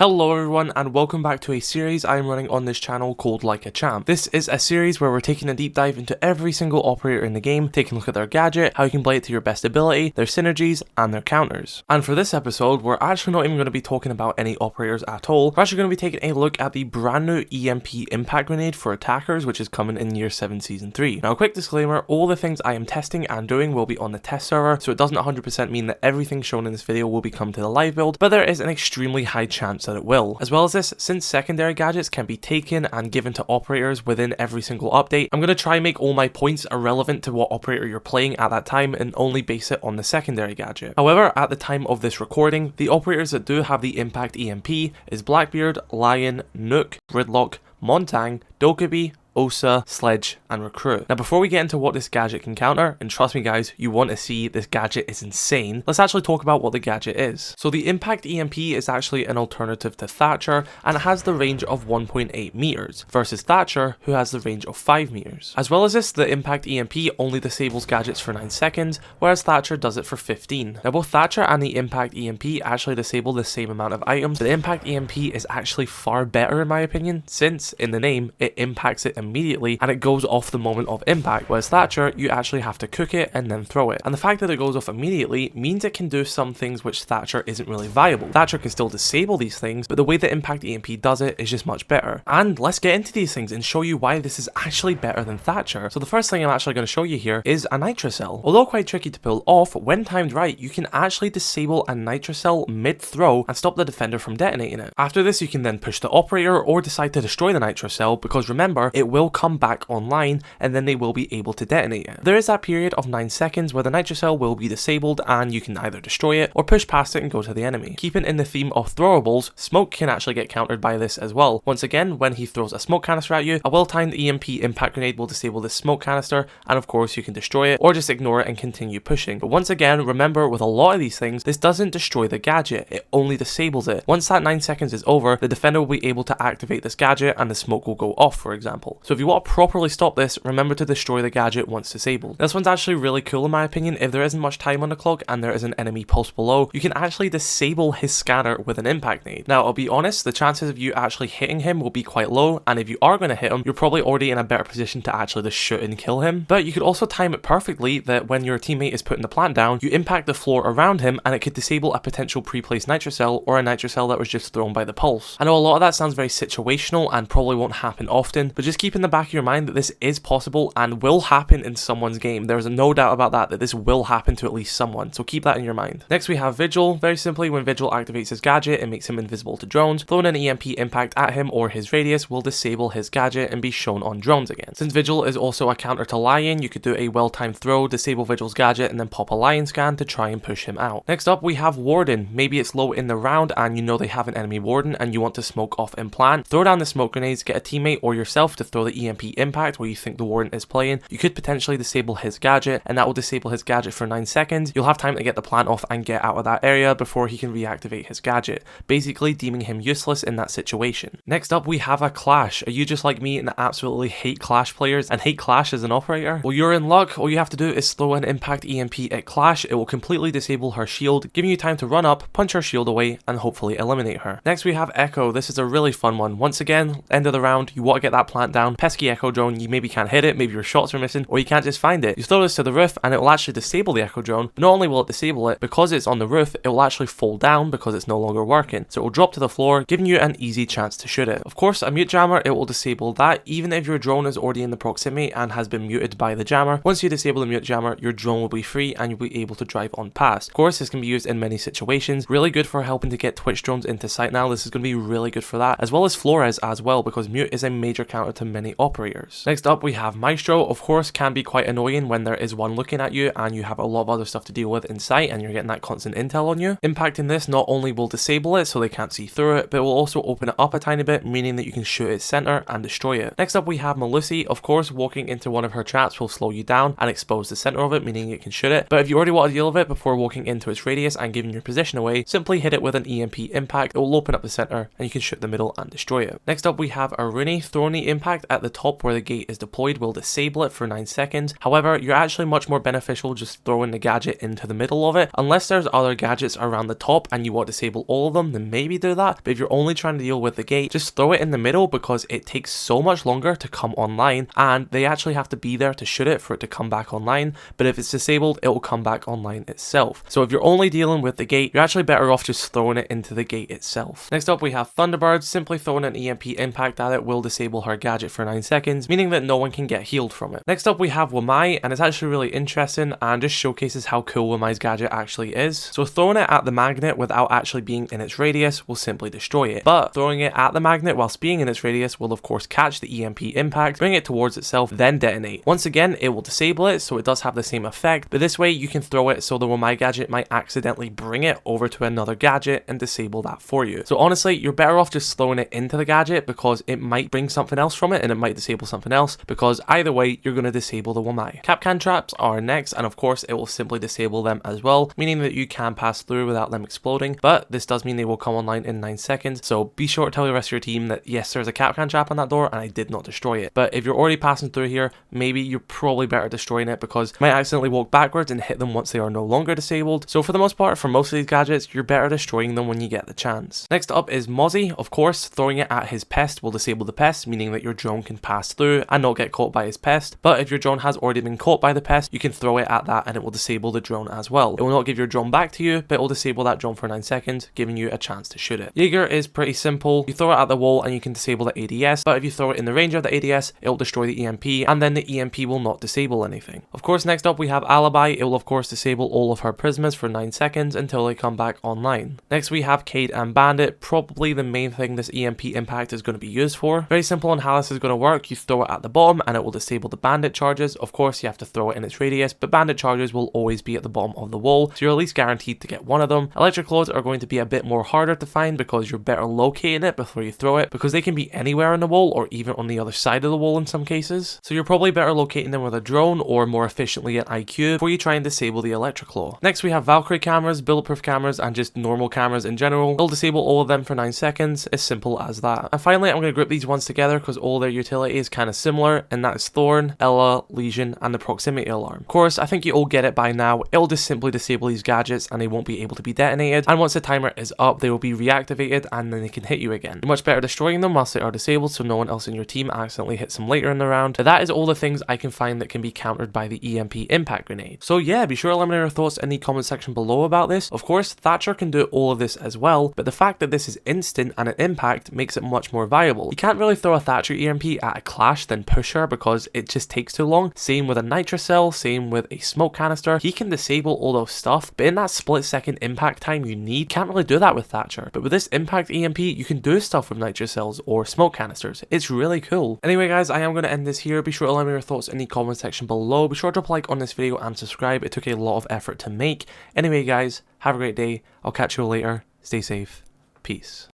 Hello everyone and welcome back to a series I am running on this channel called Like a Champ. This is a series where we're taking a deep dive into every single operator in the game, taking a look at their gadget, how you can play it to your best ability, their synergies, and their counters. And for this episode, we're actually not even going to be talking about any operators at all. We're actually going to be taking a look at the brand new EMP Impact Grenade for attackers, which is coming in Year 7 Season 3. Now a quick disclaimer, all the things I am testing and doing will be on the test server, so it doesn't 100% mean that everything shown in this video will become to the live build, but there is an extremely high chance that it will. As well as this, since secondary gadgets can be taken and given to operators within every single update, I'm going to try and make all my points irrelevant to what operator you're playing at that time and only base it on the secondary gadget. However, at the time of this recording, the operators that do have the Impact EMP is Blackbeard, Lion, Nuke, Gridlock, Montang, Dokkaebi, Osa, Sledge, and Recruit. Now before we get into what this gadget can counter, and trust me guys, you want to see this gadget is insane, let's actually talk about what the gadget is. So the Impact EMP is actually an alternative to Thatcher, and it has the range of 1.8 meters, versus Thatcher, who has the range of 5 meters. As well as this, the Impact EMP only disables gadgets for 9 seconds, whereas Thatcher does it for 15. Now both Thatcher and the Impact EMP actually disable the same amount of items, but the Impact EMP is actually far better in my opinion, since in the name, it impacts it immediately and it goes off the moment of impact, whereas Thatcher, you actually have to cook it and then throw it. And the fact that it goes off immediately means it can do some things which Thatcher isn't really viable. Thatcher can still disable these things, but the way that Impact EMP does it is just much better. And let's get into these things and show you why this is actually better than Thatcher. So the first thing I'm actually going to show you here is a Nitrocell. Although quite tricky to pull off, when timed right, you can actually disable a Nitrocell mid-throw and stop the defender from detonating it. After this, you can then push the operator or decide to destroy the Nitrocell, because remember, it will come back online and then they will be able to detonate it. There is that period of 9 seconds where the Nitrocell will be disabled and you can either destroy it or push past it and go to the enemy. Keeping in the theme of throwables, smoke can actually get countered by this as well. Once again, when he throws a smoke canister at you, a well-timed EMP Impact Grenade will disable this smoke canister, and of course you can destroy it or just ignore it and continue pushing. But once again, remember with a lot of these things, this doesn't destroy the gadget, it only disables it. Once that 9 seconds is over, the defender will be able to activate this gadget and the smoke will go off, for example. So if you want to properly stop this, remember to destroy the gadget once disabled. This one's actually really cool in my opinion. If there isn't much time on the clock and there is an enemy pulse below, you can actually disable his scanner with an impact nade. Now I'll be honest, the chances of you actually hitting him will be quite low, and if you are going to hit him, you're probably already in a better position to actually just shoot and kill him. But you could also time it perfectly that when your teammate is putting the plant down, you impact the floor around him and it could disable a potential pre-placed Nitrocell or a Nitrocell that was just thrown by the pulse. I know a lot of that sounds very situational and probably won't happen often, but just keep in the back of your mind that this is possible and will happen in someone's game. There's no doubt about that this will happen to at least someone, so keep that in your mind. Next we have Vigil. Very simply, when Vigil activates his gadget, it makes him invisible to drones. Throwing an EMP impact at him or his radius will disable his gadget and be shown on drones again. Since Vigil is also a counter to Lion, you could do a well-timed throw, disable Vigil's gadget, and then pop a Lion scan to try and push him out. Next up we have Warden. Maybe it's low in the round and you know they have an enemy Warden and you want to smoke off and plant. Throw down the smoke grenades, get a teammate or yourself to throw the EMP impact where you think the Warden is playing. You could potentially disable his gadget and that will disable his gadget for 9 seconds. You'll have time to get the plant off and get out of that area before he can reactivate his gadget, basically deeming him useless in that situation. Next up we have a Clash. Are you just like me and absolutely hate Clash players and hate Clash as an operator? Well, you're in luck. All you have to do is throw an Impact EMP at Clash. It will completely disable her shield, giving you time to run up, punch her shield away, and hopefully eliminate her. Next we have Echo. This is a really fun one. Once again, end of the round, you want to get that plant down. Pesky Echo drone, you maybe can't hit it, maybe your shots are missing, or you can't just find it. You throw this to the roof and it will actually disable the Echo drone, but not only will it disable it, because it's on the roof, it will actually fall down because it's no longer working. So it will drop to the floor, giving you an easy chance to shoot it. Of course, a mute jammer, it will disable that, even if your drone is already in the proximity and has been muted by the jammer. Once you disable the mute jammer, your drone will be free and you'll be able to drive on past. Of course, this can be used in many situations. Really good for helping to get Twitch drones into sight now. This is going to be really good for that, as well as Flores as well, because mute is a major counter to many operators. Next up, we have Maestro. Of course, can be quite annoying when there is one looking at you and you have a lot of other stuff to deal with in sight and you're getting that constant intel on you. Impacting this not only will disable it so they can't see through it, but it will also open it up a tiny bit, meaning that you can shoot its center and destroy it. Next up we have Melusi. Of course, walking into one of her traps will slow you down and expose the center of it, meaning it can shoot it. But if you already want to deal with it before walking into its radius and giving your position away, simply hit it with an EMP impact. It will open up the center and you can shoot the middle and destroy it. Next up we have Aruni. Throwing the impact at the top where the gate is deployed will disable it for 9 seconds. However, you're actually much more beneficial just throwing the gadget into the middle of it. Unless there's other gadgets around the top and you want to disable all of them, then maybe do that. But if you're only trying to deal with the gate, just throw it in the middle because it takes so much longer to come online, and they actually have to be there to shoot it for it to come back online. But if it's disabled, it will come back online itself. So if you're only dealing with the gate, you're actually better off just throwing it into the gate itself. Next up, we have Thunderbird. Simply throwing an EMP impact at it will disable her gadget for 9 seconds, meaning that no one can get healed from it. Next up, we have Wamai, and it's actually really interesting and just showcases how cool Wamai's gadget actually is. So throwing it at the magnet without actually being in its radius will simply destroy it, but throwing it at the magnet whilst being in its radius will of course catch the EMP impact, bring it towards itself, then detonate. Once again, it will disable it, so it does have the same effect, but this way you can throw it so the Wamai gadget might accidentally bring it over to another gadget and disable that for you. So honestly, you're better off just throwing it into the gadget because it might bring something else from it and it might disable something else, because either way you're going to disable the Wamai. Capcan traps are next, and of course it will simply disable them as well, meaning that you can pass through without them exploding, but this does mean they will come online in 9 seconds, so be sure to tell the rest of your team that yes, there's a Capcan trap on that door and I did not destroy it. But if you're already passing through here, maybe you're probably better destroying it because you might accidentally walk backwards and hit them once they are no longer disabled. So for the most part, for most of these gadgets, you're better destroying them when you get the chance. Next up is Mozzie. Of course, throwing it at his pest will disable the pest, meaning that your drone can pass through and not get caught by his pest. But if your drone has already been caught by the pest, you can throw it at that and it will disable the drone as well. It will not give your drone back to you, but it will disable that drone for 9 seconds, giving you a chance to shoot it. Jaeger is pretty simple. You throw it at the wall and you can disable the ADS, but if you throw it in the range of the ADS, it will destroy the EMP, and then the EMP will not disable anything. Of course, next up we have Alibi. It will of course disable all of her prismas for 9 seconds until they come back online. Next we have Cade and Bandit, probably the main thing this EMP impact is going to be used for. Very simple on how this is going to work. You throw it at the bottom and it will disable the Bandit charges. Of course, you have to throw it in its radius, but Bandit charges will always be at the bottom of the wall, so you're at least guaranteed to get one of them. Electric claws are going to be a bit more harder to find because you're better locating it before you throw it, because they can be anywhere on the wall or even on the other side of the wall in some cases. So you're probably better locating them with a drone or more efficiently an IQ before you try and disable the electric claw. Next we have Valkyrie cameras, bulletproof cameras, and just normal cameras in general. It'll disable all of them for 9 seconds, as simple as that. And finally, I'm going to group these ones together because all their utility is kind of similar, and that is Thorn, Ella, Legion, and the proximity alarm. Of course, I think you all get it by now. It'll just simply disable these gadgets and they won't be able to be detonated, and once the timer is up, they will be reactivated and then they can hit you again. You're much better destroying them whilst they are disabled so no one else in your team accidentally hits them later in the round. But that is all the things I can find that can be countered by the EMP impact grenade. So yeah, be sure to let me know your thoughts in the comment section below about this. Of course, Thatcher can do all of this as well, but the fact that this is instant and an impact makes it much more viable. You can't really throw a Thatcher EMP at a Clash then push her because it just takes too long. Same with a Nitrocell, same with a smoke canister. He can disable all those stuff, but in that split second impact time you need, can't really do that with Thatcher. But with this impact EMP, you can do stuff with Nitrocells or smoke canisters. It's really cool. Anyway guys, I am going to end this here. Be sure to let me know your thoughts in the comment section below. Be sure to drop a like on this video and subscribe. It took a lot of effort to make. Anyway guys, have a great day. I'll catch you all later. Stay safe. Peace.